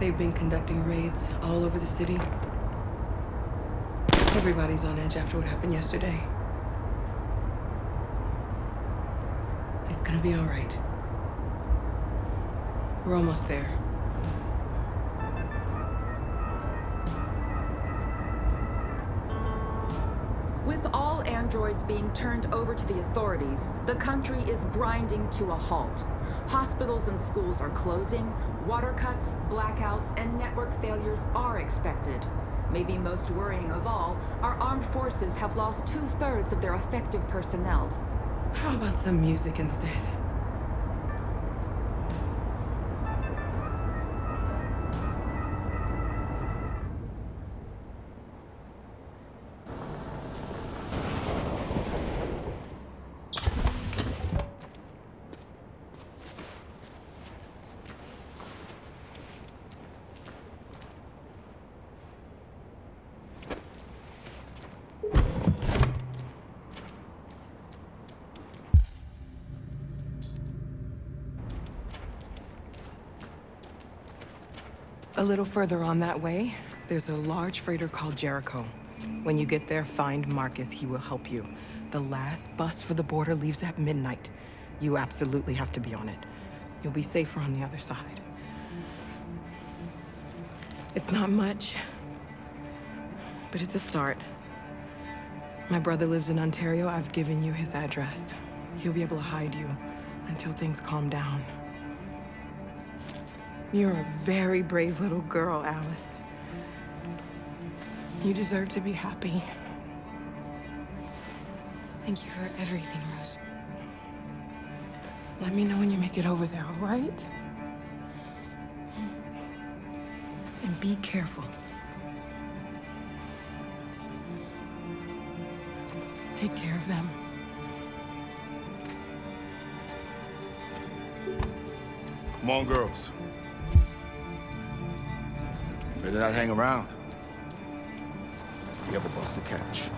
They've been conducting raids all over the city. Everybody's on edge after what happened yesterday. It's gonna be all right. We're almost there. With all androids being turned over to the authorities, the country is grinding to a halt. Hospitals and schools are closing, water cuts, blackouts, and network failures are expected. Maybe most worrying of all, our armed forces have lost 2/3 of their effective personnel. How about some music instead? A little further on that way, there's a large freighter called Jericho. When you get there, find Marcus. He will help you. The last bus for the border leaves at midnight. You absolutely have to be on it. You'll be safer on the other side. It's not much, but it's a start. My brother lives in Ontario. I've given you his address. He'll be able to hide you until things calm down. You're a very brave little girl, Alice. You deserve to be happy. Thank you for everything, Rose. Let me know when you make it over there, all right? And be careful. Take care of them. Come on, girls. Better not hang around. We have a bus to catch.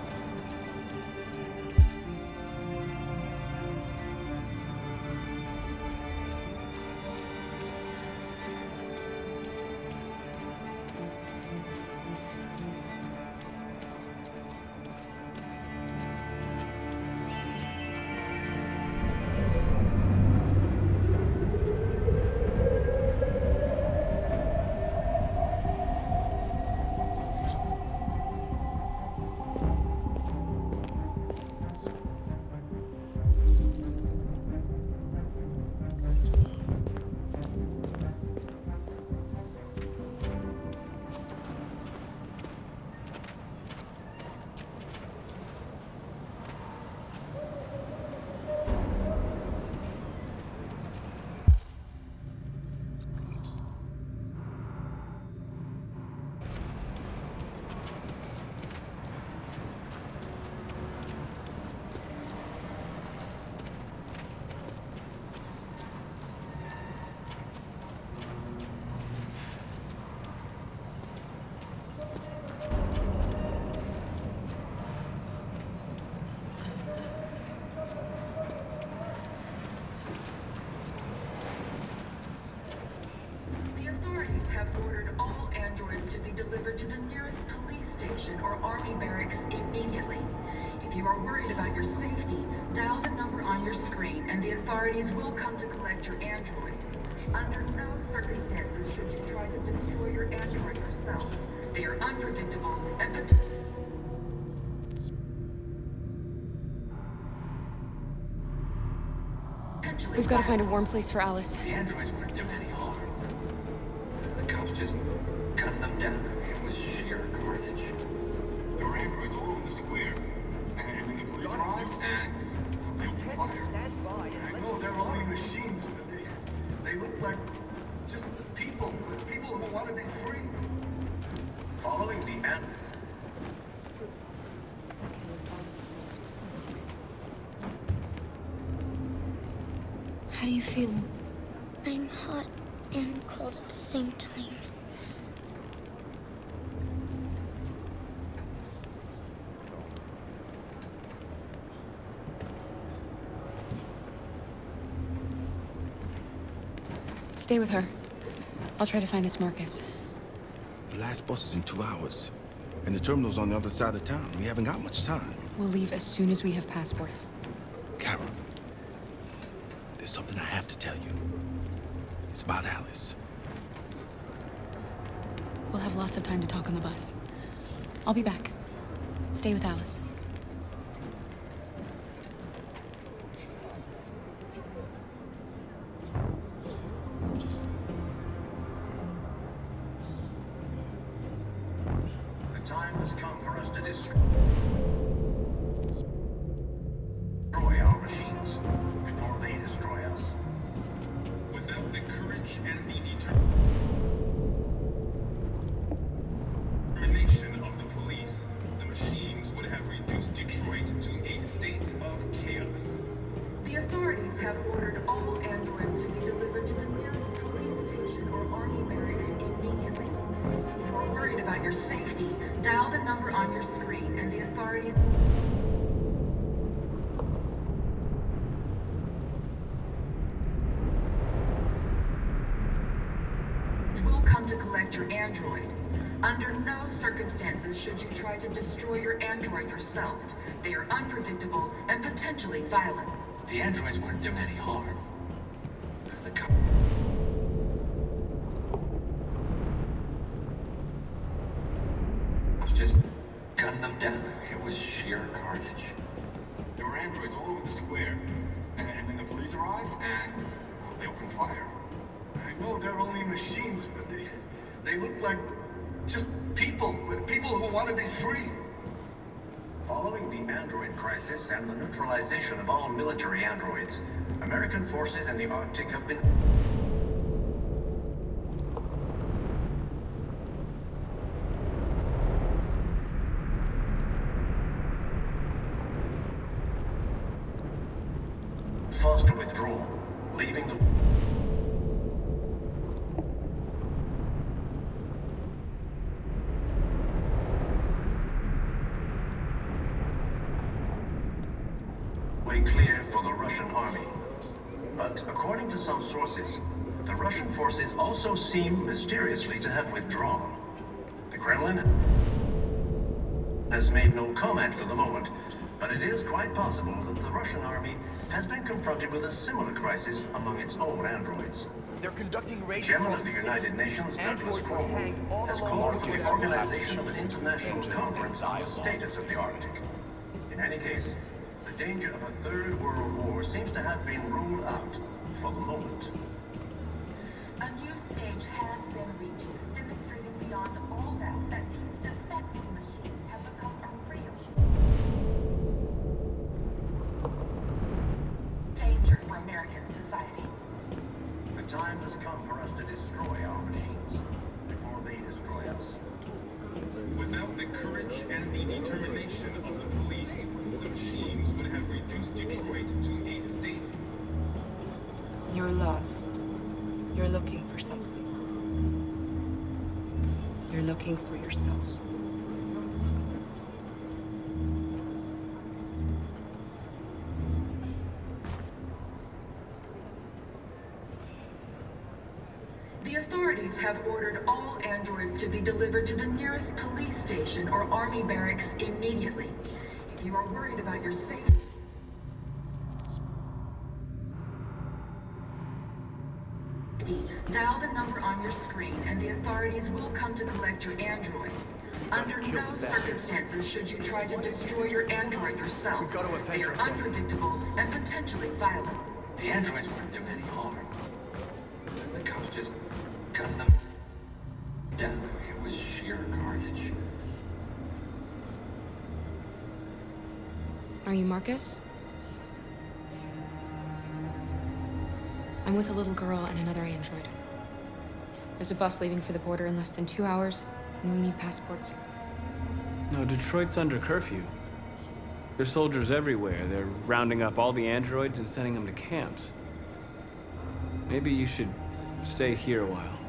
Have ordered all androids to be delivered to the nearest police station or army barracks immediately. If you are worried about your safety, dial the number on your screen and the authorities will come to collect your android. Under no circumstances should you try to destroy your android yourself. They are unpredictable and potentially... We've got to find a warm place for Alice. The androids weren't doing any harm. The cops just gunned them down. It was sheer carnage. There were androids all over the square. And the police arrived and they opened fire. I know they're only machines, but they look like just people who want to be free. Following the ant. How do you feel? I'm hot and cold at the same time. Stay with her. I'll try to find this Marcus. The last bus is in 2 hours. And the terminal's on the other side of town. We haven't got much time. We'll leave as soon as we have passports. Carol, there's something I have to tell you. It's about Alice. We'll have lots of time to talk on the bus. I'll be back. Stay with Alice. The time has come for us to destroy our machines before they destroy us. Without the courage and the determination of the police, the machines would have reduced Detroit to a state of chaos. The authorities have ordered all androids to be delivered to the nearest police station or army barracks immediately. If you are worried about your safety, dial the number on your screen and the authorities will come to collect your android. Under no circumstances should you try to destroy your android yourself. They are unpredictable and potentially violent. The androids weren't doing any harm. The cops just gunned them down. It was sheer carnage. There were androids all over the square. And then the police arrived, and well, they opened fire. I know they're only machines, but they look like just people who want to be free. Following the android crisis and the neutralization of all military androids, American forces in the Arctic have been forced to withdraw, leaving the way clear for the Russian army. But according to some sources, the Russian forces also seem mysteriously to have withdrawn. The Kremlin has made no comment for the moment, but it is quite possible that the Russian army has been confronted with a similar crisis among its own androids. They're conducting raids Chairman across of the the United city. Nations, Douglas Androids were Cromwell, hanged all has along called for the the coast. organization of an international conference on the status of the Arctic. In any case, the danger of a third world war seems to have been ruled out for the moment. A new stage has been reached, demonstrating beyond all doubt that these defective machines have become a real danger for American society. The time has come for us to destroy our machines before they destroy us. Without the courage and the determination of the police, the machines would have reduced Detroit to a state. You're lost. You're looking for something. You're looking for yourself. The authorities have ordered all androids to be delivered to the nearest police station or army barracks immediately. If you are worried about your safety, dial the number on your screen and the authorities will come to collect your android. Under no circumstances should you try to destroy your android yourself. We've got to avenge They are our death. unpredictable and potentially violent. The androids weren't doing any harm. The cops just gunned them down. It was sheer carnage. Are you Marcus? I'm with a little girl and another android. There's a bus leaving for the border in less than 2 hours, and we need passports. No, Detroit's under curfew. There's soldiers everywhere. They're rounding up all the androids and sending them to camps. Maybe you should stay here a while.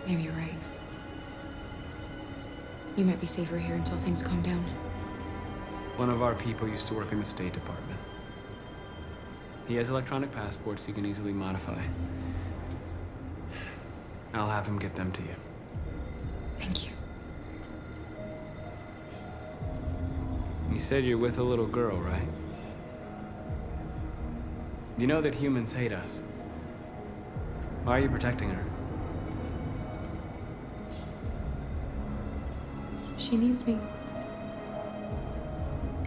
Maybe you're right. You might be safer here until things calm down. One of our people used to work in the State Department. He has electronic passports he can easily modify. I'll have him get them to you. Thank you. You said you're with a little girl, right? You know that humans hate us. Why are you protecting her? She needs me.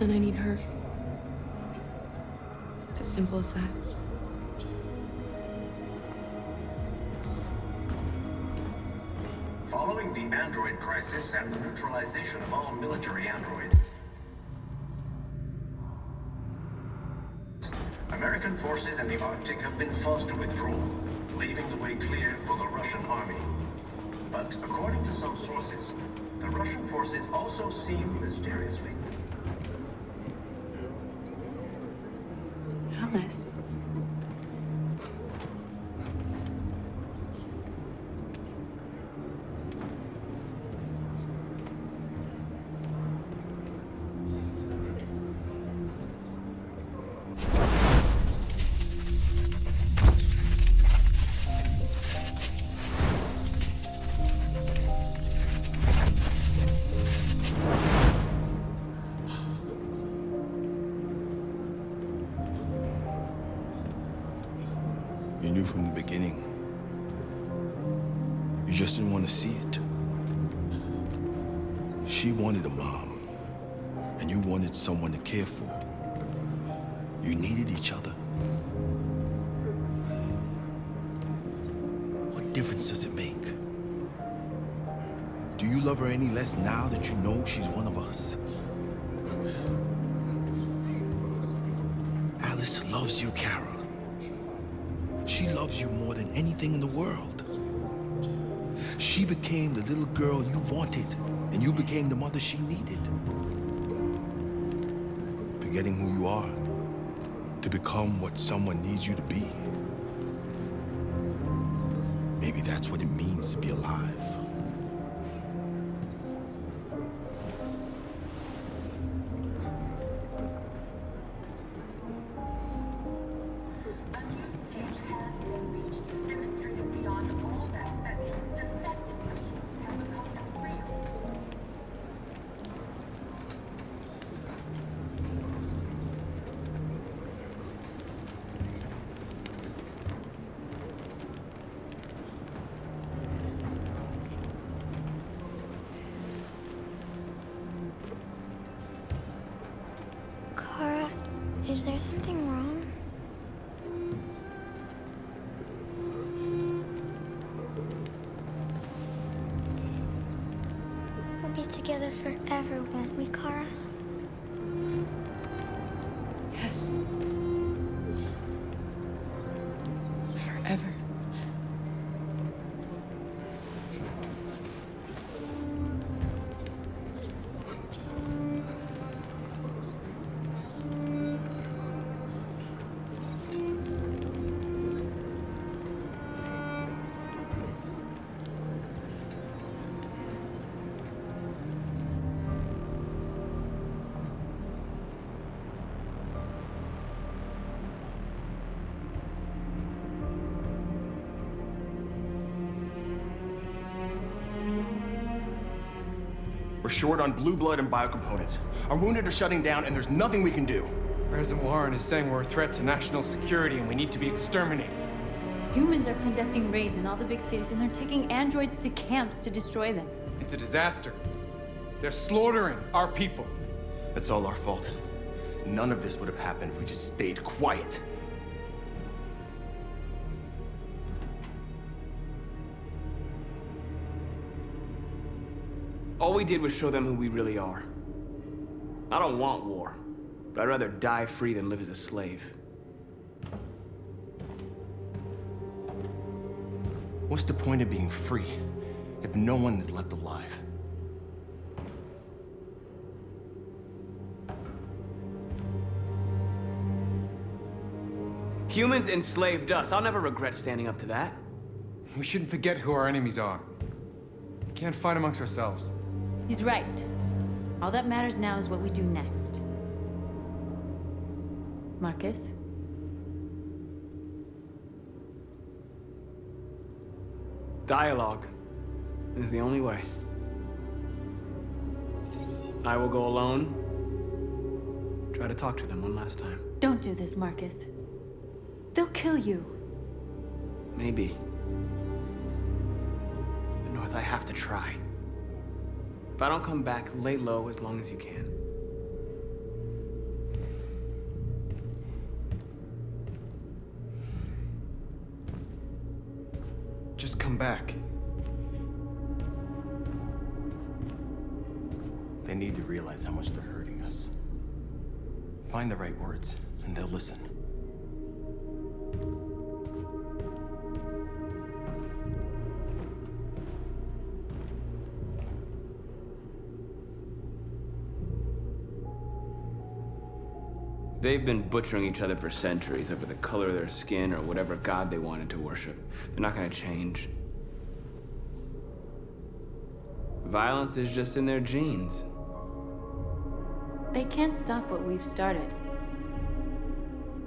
And I need her. It's as simple as that. Following the android crisis and the neutralization of all military androids, American forces in the Arctic have been forced to withdraw, leaving the way clear for the Russian army. But according to some sources, the Russian forces also seem mysteriously. Alice. You knew from the beginning. You just didn't want to see it. She wanted a mom, and you wanted someone to care for. You needed each other. What difference does it make? Do you love her any less now that you know she's one of us? Alice loves you, Kara. She loves you more than anything in the world. She became the little girl you wanted, and you became the mother she needed. Forgetting who you are to become what someone needs you to be. Maybe that's what it means to be alive. A new stage has been reached, demonstrating beyond all doubts that these defective machines have become real. Kara, is there something wrong? We'll be together forever, won't we, Kara? Yes. Forever. We're short on blue blood and biocomponents. Our wounded are shutting down, and there's nothing we can do. President Warren is saying we're a threat to national security and we need to be exterminated. Humans are conducting raids in all the big cities, and they're taking androids to camps to destroy them. It's a disaster. They're slaughtering our people. It's all our fault. None of this would have happened if we just stayed quiet. All we did was show them who we really are. I don't want war, but I'd rather die free than live as a slave. What's the point of being free if no one is left alive? Humans enslaved us. I'll never regret standing up to that. We shouldn't forget who our enemies are. We can't fight amongst ourselves. He's right. All that matters now is what we do next. Marcus? Dialogue is the only way. I will go alone. Try to talk to them one last time. Don't do this, Marcus. They'll kill you. Maybe. But North, I have to try. If I don't come back, lay low as long as you can. Just come back. They need to realize how much they're hurting us. Find the right words, and they'll listen. They've been butchering each other for centuries over the color of their skin or whatever god they wanted to worship. They're not gonna change. Violence is just in their genes. They can't stop what we've started.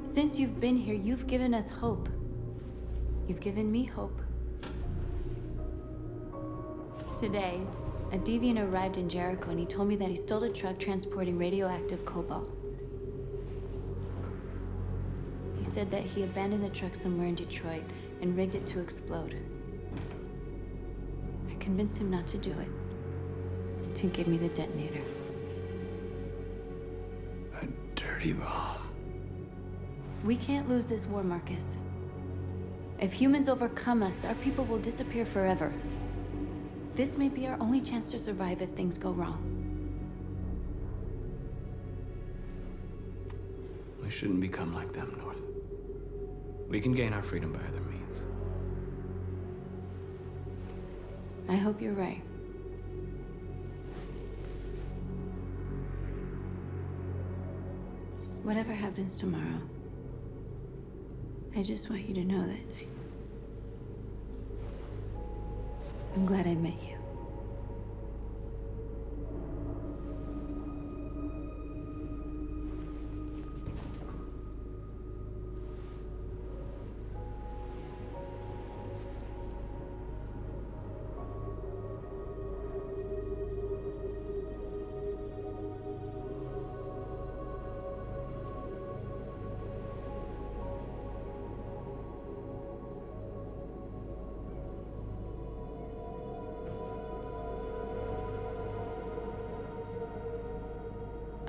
Since you've been here, you've given us hope. You've given me hope. Today, a deviant arrived in Jericho and he told me that he stole a truck transporting radioactive cobalt. He said that he abandoned the truck somewhere in Detroit and rigged it to explode. I convinced him not to do it, to give me the detonator. A dirty bomb. We can't lose this war, Marcus. If humans overcome us, our people will disappear forever. This may be our only chance to survive if things go wrong. We shouldn't become like them, North. We can gain our freedom by other means. I hope you're right. Whatever happens tomorrow, I just want you to know that I'm glad I met you.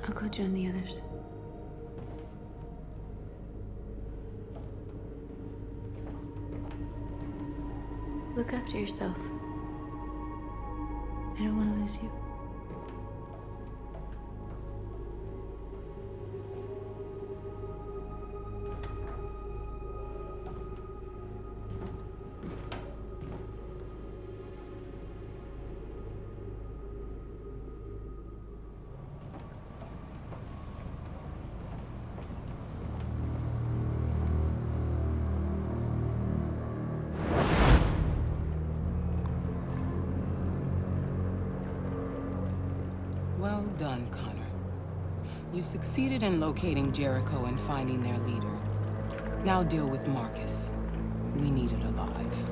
I'll go join the others. Look after yourself. I don't want to lose you. Well done, Connor. You succeeded in locating Jericho and finding their leader. Now deal with Marcus. We need it alive.